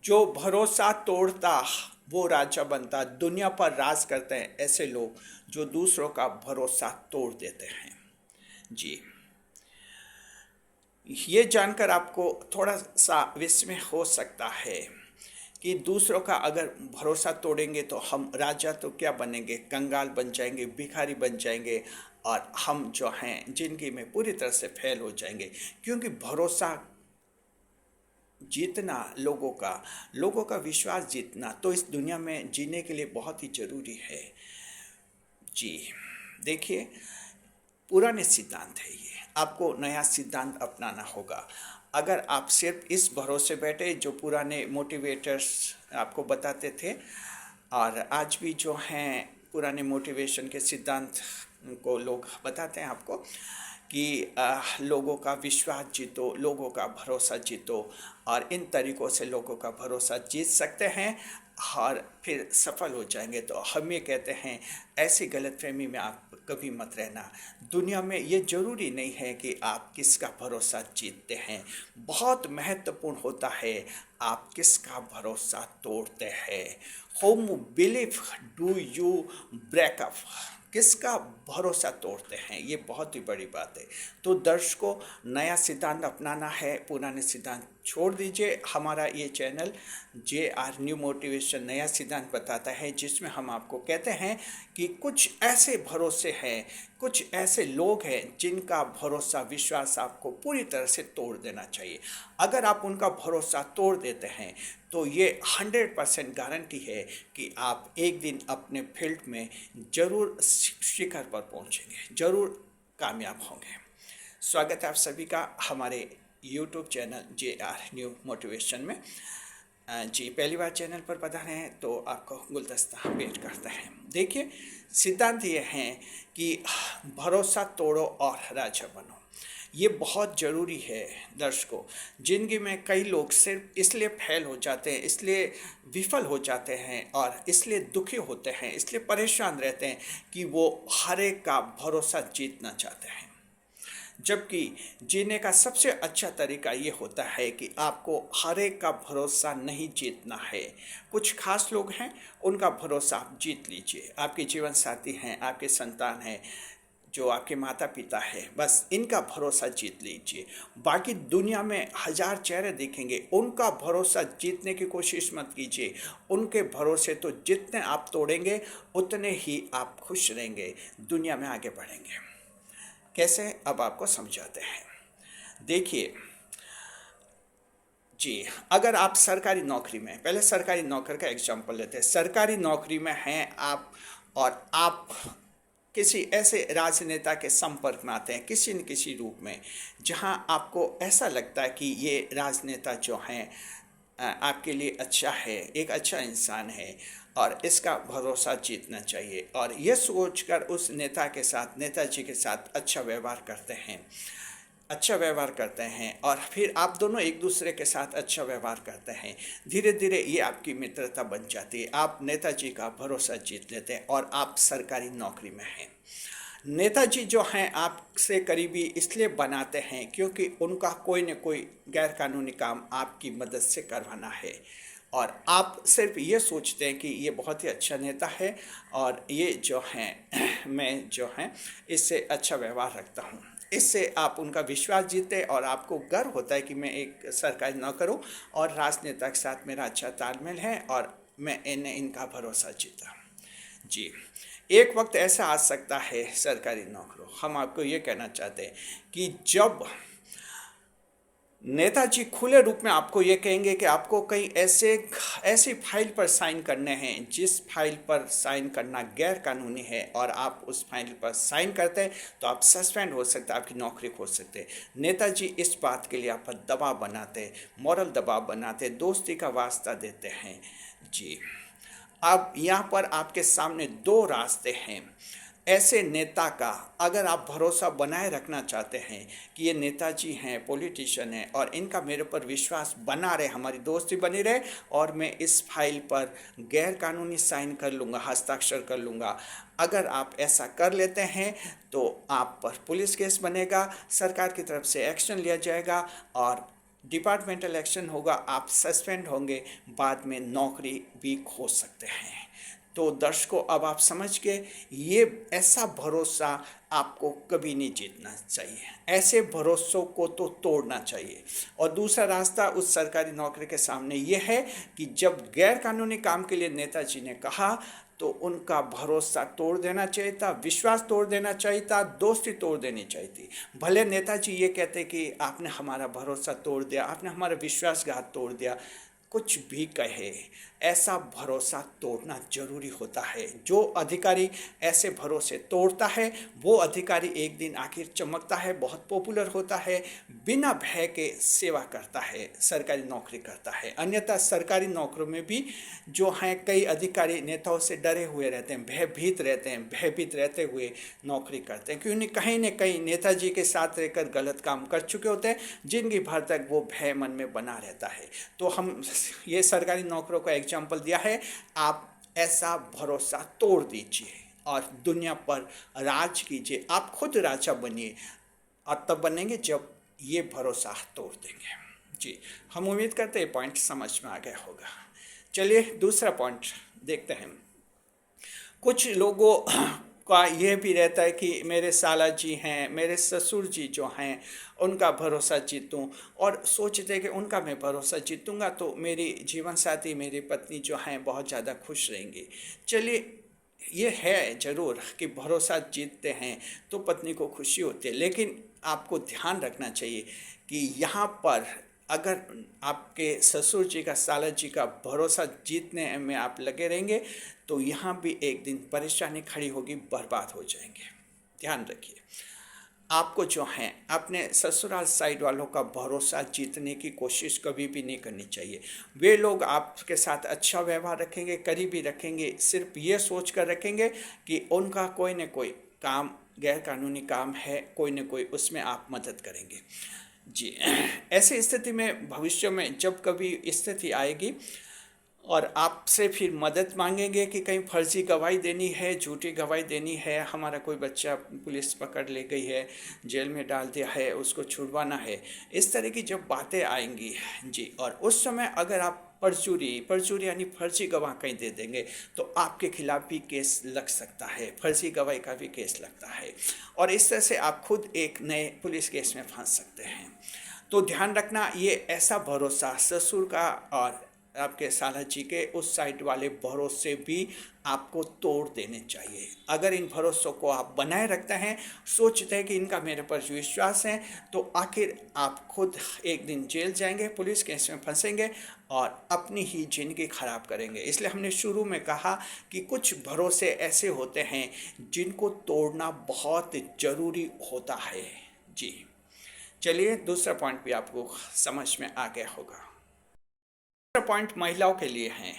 जो भरोसा तोड़ता वो राजा बनता। दुनिया पर राज करते हैं ऐसे लोग जो दूसरों का भरोसा तोड़ देते हैं। जी, ये जानकर आपको थोड़ा सा विस्मय हो सकता है कि दूसरों का अगर भरोसा तोड़ेंगे तो हम राजा तो क्या बनेंगे, कंगाल बन जाएंगे, भिखारी बन जाएंगे, और हम जो हैं जिंदगी में पूरी तरह से फेल हो जाएंगे। क्योंकि भरोसा जीतना, लोगों का विश्वास जीतना तो इस दुनिया में जीने के लिए बहुत ही ज़रूरी है। जी, देखिए, पुराने सिद्धांत है ये, आपको नया सिद्धांत अपनाना होगा। अगर आप सिर्फ इस भरोसे बैठे जो पुराने मोटिवेटर्स आपको बताते थे, और आज भी जो हैं पुराने मोटिवेशन के सिद्धांत को लोग बताते हैं आपको कि लोगों का विश्वास जीतो, लोगों का भरोसा जीतो, और इन तरीक़ों से लोगों का भरोसा जीत सकते हैं और फिर सफल हो जाएंगे। तो हम ये कहते हैं, ऐसी गलतफहमी में आप कभी मत रहना। दुनिया में ये ज़रूरी नहीं है कि आप किसका भरोसा जीतते हैं, बहुत महत्वपूर्ण होता है आप किसका भरोसा तोड़ते हैं। Home belief do you breakup, किसका भरोसा तोड़ते हैं, ये बहुत ही बड़ी बात है। तो दर्शकों, नया सिद्धांत अपनाना है, पुराने सिद्धांत छोड़ दीजिए। हमारा ये चैनल JR न्यू मोटिवेशन नया सिद्धांत बताता है, जिसमें हम आपको कहते हैं कि कुछ ऐसे भरोसे हैं, कुछ ऐसे लोग हैं जिनका भरोसा विश्वास आपको पूरी तरह से तोड़ देना चाहिए। अगर आप उनका भरोसा तोड़ देते हैं तो ये 100% गारंटी है कि आप एक दिन अपने फील्ड में ज़रूर शिखर पर पहुंचेंगे, ज़रूर कामयाब होंगे। स्वागत है आप सभी का हमारे YouTube channel JR new motivation में। जी, पहली बार चैनल पर पधारे हैं तो आपको गुलदस्ता भेंट करते हैं। देखिए, सिद्धांत ये हैं कि भरोसा तोड़ो और राजा बनो। ये बहुत ज़रूरी है दर्शकों। ज़िंदगी में कई लोग सिर्फ इसलिए फेल हो जाते हैं, इसलिए विफल हो जाते हैं, और इसलिए दुखी होते हैं, इसलिए परेशान रहते हैं कि वो हर एक का भरोसा जीतना चाहते हैं। जबकि जीने का सबसे अच्छा तरीका ये होता है कि आपको हर एक का भरोसा नहीं जीतना है। कुछ खास लोग हैं, उनका भरोसा आप जीत लीजिए। आपके जीवन साथी हैं, आपके संतान हैं, जो आपके माता पिता हैं, बस इनका भरोसा जीत लीजिए। बाकी दुनिया में हज़ार चेहरे दिखेंगे, उनका भरोसा जीतने की कोशिश मत कीजिए। उनके भरोसे तो जितने आप तोड़ेंगे उतने ही आप खुश रहेंगे, दुनिया में आगे बढ़ेंगे। कैसे, अब आपको समझाते हैं। देखिए जी, अगर आप सरकारी नौकरी में, पहले सरकारी नौकरी का एग्जाम्पल लेते हैं। सरकारी नौकरी में हैं आप, और आप किसी ऐसे राजनेता के संपर्क में आते हैं किसी न किसी रूप में, जहां आपको ऐसा लगता है कि ये राजनेता जो हैं आपके लिए अच्छा है, एक अच्छा इंसान है, और इसका भरोसा जीतना चाहिए, और ये सोचकर उस नेता के साथ, नेताजी के साथ अच्छा व्यवहार करते हैं, अच्छा व्यवहार करते हैं, और फिर आप दोनों एक दूसरे के साथ अच्छा व्यवहार करते हैं। धीरे धीरे ये आपकी मित्रता बन जाती है, आप नेताजी का भरोसा जीत लेते हैं, और आप सरकारी नौकरी में हैं। नेताजी जो हैं आपसे करीबी इसलिए बनाते हैं क्योंकि उनका कोई न कोई गैर कानूनी काम आपकी मदद से करवाना है, और आप सिर्फ ये सोचते हैं कि ये बहुत ही अच्छा नेता है, और ये जो हैं मैं जो हैं इससे अच्छा व्यवहार रखता हूँ। इससे आप उनका विश्वास जीते, और आपको गर्व होता है कि मैं एक सरकारी नौकर हूँ और राजनेता के साथ मेरा अच्छा तालमेल है, और मैं इनका भरोसा जीता। जी, एक वक्त ऐसा आ सकता है सरकारी नौकरों, हम आपको ये कहना चाहते हैं कि जब नेताजी खुले रूप में आपको ये कहेंगे कि आपको कहीं ऐसी फाइल पर साइन करने हैं जिस फाइल पर साइन करना गैर कानूनी है, और आप उस फाइल पर साइन करते हैं तो आप सस्पेंड हो सकते हैं, आपकी नौकरी खो सकते हैं। नेताजी इस बात के लिए आप पर दबाव बनाते, मॉरल दबाव बनाते, दोस्ती का वास्ता देते हैं। जी, अब यहाँ पर आपके सामने दो रास्ते हैं। ऐसे नेता का अगर आप भरोसा बनाए रखना चाहते हैं कि ये नेताजी हैं, पॉलिटिशियन हैं, और इनका मेरे पर विश्वास बना रहे, हमारी दोस्ती बनी रहे, और मैं इस फाइल पर गैर कानूनी साइन कर लूँगा, हस्ताक्षर कर लूँगा, अगर आप ऐसा कर लेते हैं तो आप पर पुलिस केस बनेगा, सरकार की तरफ से एक्शन लिया जाएगा, और डिपार्टमेंटल एक्शन होगा, आप सस्पेंड होंगे, बाद में नौकरी भी खो सकते हैं। तो दर्शकों, अब आप समझ के ये ऐसा भरोसा आपको कभी नहीं जीतना चाहिए, ऐसे भरोसों को तो तोड़ना चाहिए। और दूसरा रास्ता उस सरकारी नौकरी के सामने ये है कि जब गैर कानूनी काम के लिए नेताजी ने कहा तो उनका भरोसा तोड़ देना चाहिए था, विश्वास तोड़ देना चाहिए था, दोस्ती तोड़ देनी चाहिए थी। भले नेताजी ये कहते कि आपने हमारा भरोसा तोड़ दिया, आपने हमारा विश्वासघात तोड़ दिया, कुछ भी कहे, ऐसा भरोसा तोड़ना जरूरी होता है। जो अधिकारी ऐसे भरोसे तोड़ता है वो अधिकारी एक दिन आखिर चमकता है, बहुत पॉपुलर होता है, बिना भय के सेवा करता है, सरकारी नौकरी करता है। अन्यथा सरकारी नौकरियों में भी जो हैं कई अधिकारी नेताओं से डरे हुए रहते हैं, भयभीत रहते हैं, भयभीत रहते हुए नौकरी करते हैं, क्योंकि कहीं न कहीं नेताजी के साथ रहकर गलत काम कर चुके होते हैं, जिंदगी भर तक वो भय मन में बना रहता है। तो हम ये सरकारी नौकरों का एग्जाम्पल दिया है। आप ऐसा भरोसा तोड़ दीजिए और दुनिया पर राज कीजिए, आप खुद राजा बनिए, और तब बनेंगे जब ये भरोसा तोड़ देंगे। जी, हम उम्मीद करते हैं पॉइंट समझ में आ गया होगा। चलिए दूसरा पॉइंट देखते हैं। कुछ लोगों का यह भी रहता है कि मेरे साला जी हैं, मेरे ससुर जी जो हैं, उनका भरोसा जीतूं, और सोचते हैं कि उनका मैं भरोसा जीतूंगा तो मेरी जीवन साथी, मेरी पत्नी जो हैं बहुत ज़्यादा खुश रहेंगी। चलिए, ये है ज़रूर कि भरोसा जीतते हैं तो पत्नी को खुशी होती है, लेकिन आपको ध्यान रखना चाहिए कि यहाँ पर अगर आपके ससुर जी का, साला जी का भरोसा जीतने में आप लगे रहेंगे तो यहाँ भी एक दिन परेशानी खड़ी होगी, बर्बाद हो जाएंगे। ध्यान रखिए, आपको जो है अपने ससुराल साइड वालों का भरोसा जीतने की कोशिश कभी भी नहीं करनी चाहिए। वे लोग आपके साथ अच्छा व्यवहार रखेंगे, करीबी रखेंगे, सिर्फ ये सोच कर रखेंगे कि उनका कोई न कोई काम, गैर कानूनी काम है, कोई न कोई, उसमें आप मदद करेंगे। जी, ऐसी स्थिति में भविष्य में जब कभी स्थिति आएगी और आपसे फिर मदद मांगेंगे कि कहीं फर्जी गवाही देनी है, झूठी गवाही देनी है, हमारा कोई बच्चा पुलिस पकड़ ले गई है, जेल में डाल दिया है, उसको छुड़वाना है, इस तरह की जब बातें आएंगी जी, और उस समय अगर आप परचूरी यानी फर्जी गवाह कहीं दे देंगे तो आपके खिलाफ भी केस लग सकता है, फर्जी गवाही का भी केस लगता है, और इस तरह से आप खुद एक नए पुलिस केस में फंस सकते हैं। तो ध्यान रखना, ये ऐसा भरोसा ससुर का और आपके साला जी के उस साइड वाले भरोसे भी आपको तोड़ देने चाहिए। अगर इन भरोसों को आप बनाए रखते हैं, सोचते हैं कि इनका मेरे पर विश्वास है, तो आखिर आप खुद एक दिन जेल जाएंगे, पुलिस केस में फंसेंगे और अपनी ही जिंदगी खराब करेंगे। इसलिए हमने शुरू में कहा कि कुछ भरोसे ऐसे होते हैं जिनको तोड़ना बहुत ज़रूरी होता है। जी, चलिए दूसरा पॉइंट भी आपको समझ में आ गया होगा। दूसरा पॉइंट महिलाओं के लिए है,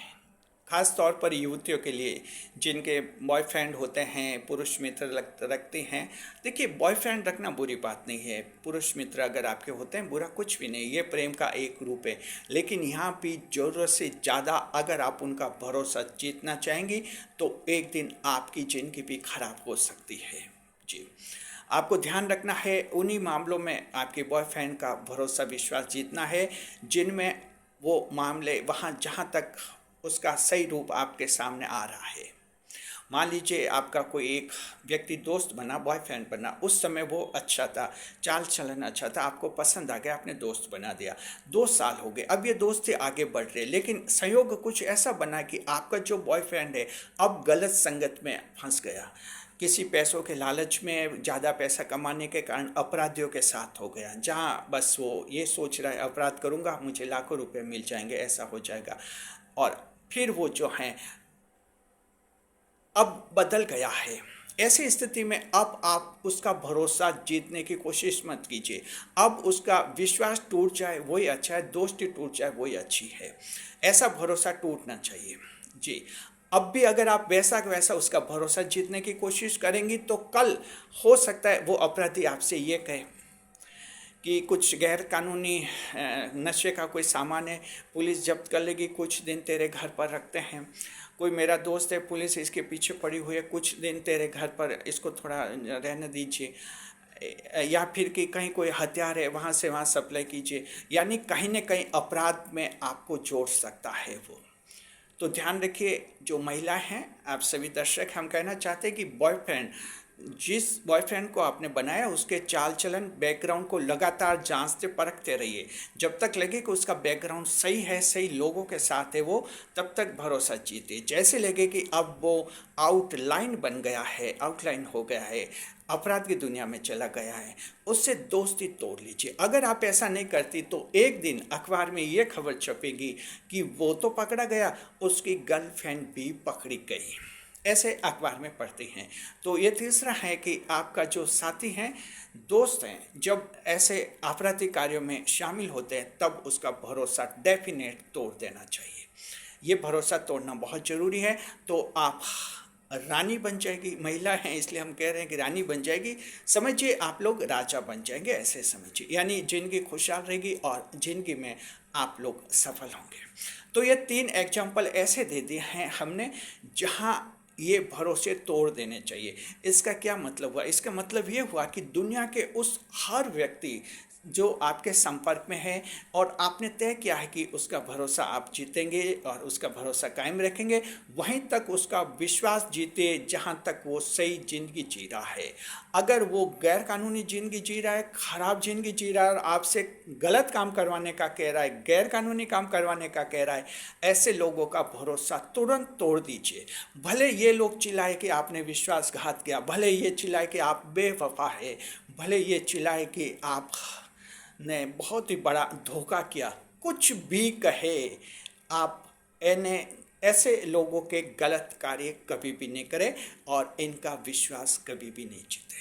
खास तौर पर युवतियों के लिए जिनके बॉयफ्रेंड होते हैं, पुरुष मित्र रखते हैं। देखिए, बॉयफ्रेंड रखना बुरी बात नहीं है, पुरुष मित्र अगर आपके होते हैं बुरा कुछ भी नहीं, ये प्रेम का एक रूप है। लेकिन यहाँ भी ज़रूरत से ज़्यादा अगर आप उनका भरोसा जीतना चाहेंगी तो एक दिन आपकी जिंदगी भी खराब हो सकती है। जी, आपको ध्यान रखना है, उन्हीं मामलों में आपके बॉयफ्रेंड का भरोसा विश्वास जीतना है जिनमें वो मामले, वहाँ जहाँ तक उसका सही रूप आपके सामने आ रहा है। मान लीजिए आपका कोई एक व्यक्ति दोस्त बना, बॉयफ्रेंड बना, उस समय वो अच्छा था, चाल चलन अच्छा था, आपको पसंद आ गया, आपने दोस्त बना दिया, 2 साल हो गए, अब ये दोस्ती आगे बढ़ रही है, लेकिन संयोग कुछ ऐसा बना कि आपका जो बॉयफ्रेंड है अब गलत संगत में फंस गया, किसी पैसों के लालच में, ज़्यादा पैसा कमाने के कारण अपराधियों के साथ हो गया, जहाँ बस वो ये सोच रहा है अपराध करूँगा मुझे लाखों रुपए मिल जाएंगे, ऐसा हो जाएगा, और फिर वो जो है अब बदल गया है। ऐसी स्थिति में अब आप उसका भरोसा जीतने की कोशिश मत कीजिए। अब उसका विश्वास टूट जाए वही अच्छा है, दोस्ती टूट जाए वही अच्छी है। ऐसा भरोसा टूटना चाहिए। जी, अब भी अगर आप वैसा का वैसा उसका भरोसा जीतने की कोशिश करेंगी तो कल हो सकता है वो अपराधी आपसे ये कहे कि कुछ गैर कानूनी नशे का कोई सामान है, पुलिस जब्त कर लेगी, कुछ दिन तेरे घर पर रखते हैं। कोई मेरा दोस्त है, पुलिस इसके पीछे पड़ी हुई है, कुछ दिन तेरे घर पर इसको थोड़ा रहने दीजिए। या फिर कि कहीं कोई हथियार है वहाँ से वहाँ सप्लाई कीजिए, यानी कहीं न कहीं अपराध में आपको जोड़ सकता है वो। तो ध्यान रखिए, जो महिला हैं, आप सभी दर्शक, हम कहना चाहते हैं कि बॉयफ्रेंड, जिस बॉयफ्रेंड को आपने बनाया उसके चाल चलन बैकग्राउंड को लगातार जांचते परखते रहिए। जब तक लगे कि उसका बैकग्राउंड सही है, सही लोगों के साथ है वो, तब तक भरोसा जीते। जैसे लगे कि अब वो आउटलाइन बन गया है, आउटलाइन हो गया है, अपराध की दुनिया में चला गया है, उससे दोस्ती तोड़ लीजिए। अगर आप ऐसा नहीं करती तो एक दिन अखबार में ये खबर छपेगी कि वो तो पकड़ा गया, उसकी गर्लफ्रेंड भी पकड़ी गई, ऐसे अखबार में पढ़ते हैं। तो ये तीसरा है कि आपका जो साथी हैं, दोस्त हैं, जब ऐसे आपराधिक कार्यों में शामिल होते हैं तब उसका भरोसा डेफिनेट तोड़ देना चाहिए। ये भरोसा तोड़ना बहुत ज़रूरी है। तो आप रानी बन जाएगी, महिला हैं इसलिए हम कह रहे हैं कि रानी बन जाएगी, समझिए आप लोग राजा बन जाएंगे, ऐसे समझिए, यानी जिंदगी खुशहाल रहेगी और जिंदगी में आप लोग सफल होंगे। तो ये 3 एग्जाम्पल ऐसे दे दिए हैं हमने जहाँ ये भरोसे तोड़ देने चाहिए। इसका क्या मतलब हुआ? इसका मतलब ये हुआ कि दुनिया के उस हर व्यक्ति जो आपके संपर्क में है और आपने तय किया है कि उसका भरोसा आप जीतेंगे और उसका भरोसा कायम रखेंगे, वहीं तक उसका विश्वास जीते जहां तक वो सही ज़िंदगी जी रहा है। अगर वो गैर कानूनी ज़िंदगी जी रहा है, ख़राब ज़िंदगी जी रहा है और आपसे गलत काम करवाने का कह रहा है, गैर कानूनी काम करवाने का कह रहा है, ऐसे लोगों का भरोसा तुरंत तोड़ दीजिए। भले ये लोग चिल्लाए कि आपने विश्वासघात किया, भले ये चिल्लाए कि आप बेवफा है, भले ये चिल्लाए कि आप ने बहुत ही बड़ा धोखा किया, कुछ भी कहे, आप इन्हें, ऐसे लोगों के गलत कार्य कभी भी नहीं करें और इनका विश्वास कभी भी नहीं जीते।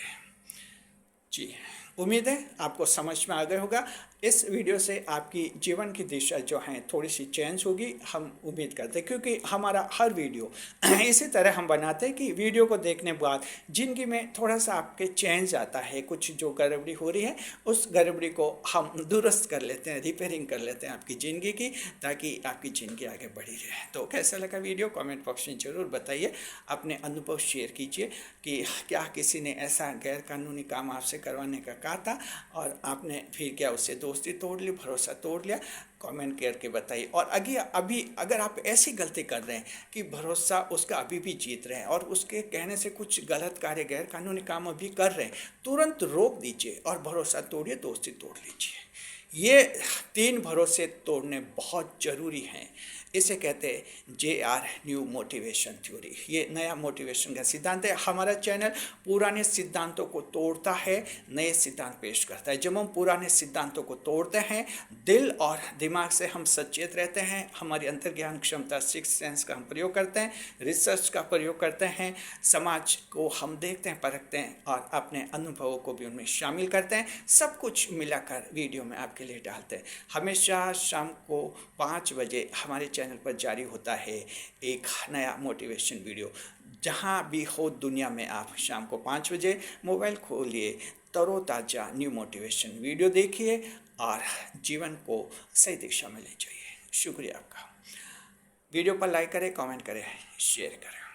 जी, उम्मीद है आपको समझ में आ गया होगा। इस वीडियो से आपकी जीवन की दिशा जो है थोड़ी सी चेंज होगी, हम उम्मीद करते हैं, क्योंकि हमारा हर वीडियो इसी तरह हम बनाते हैं कि वीडियो को देखने के बाद ज़िंदगी में थोड़ा सा आपके चेंज आता है, कुछ जो गड़बड़ी हो रही है उस गड़बड़ी को हम दुरुस्त कर लेते हैं, रिपेयरिंग कर लेते हैं आपकी ज़िंदगी की, ताकि आपकी ज़िंदगी आगे बढ़ी रहे। तो कैसा लगा वीडियो, कमेंट बॉक्स में ज़रूर बताइए, अपने अनुभव शेयर कीजिए कि क्या किसी ने ऐसा गैर कानूनी काम आपसे करवाने का कहा था और आपने फिर क्या उससे दोस्ती तोड़ ली, भरोसा तोड़ लिया? कमेंट करके बताइए। और अभी अगर आप ऐसी गलती कर रहे हैं कि भरोसा उसका अभी भी जीत रहे हैं और उसके कहने से कुछ गलत कार्य, गैर कानूनी काम अभी कर रहे हैं, तुरंत रोक दीजिए और भरोसा तोड़िए, दोस्ती तोड़ लीजिए। ये 3 भरोसे तोड़ने बहुत ज़रूरी हैं। इसे कहते हैं JR न्यू मोटिवेशन थ्योरी। ये नया मोटिवेशन का सिद्धांत है। हमारा चैनल पुराने सिद्धांतों को तोड़ता है, नए सिद्धांत पेश करता है। जब हम पुराने सिद्धांतों को तोड़ते हैं, दिल और दिमाग से हम सचेत रहते हैं, हमारी अंतर्ज्ञान क्षमता, सिक्स सेंस का हम प्रयोग करते हैं, रिसर्च का प्रयोग करते हैं, समाज को हम देखते हैं, परखते हैं और अपने अनुभवों को भी उनमें शामिल करते हैं। सब कुछ मिलाकर वीडियो में आपके लिए डालते हैं। हमेशा शाम को 5 बजे हमारे चैनल पर जारी होता है एक नया मोटिवेशन वीडियो। जहाँ भी हो दुनिया में, आप शाम को 5 बजे मोबाइल खोलिए, तरोताज़ा न्यू मोटिवेशन वीडियो देखिए और जीवन को सही दिशा में ले जाइए। शुक्रिया आपका। वीडियो पर लाइक करें, कमेंट करें, शेयर करें।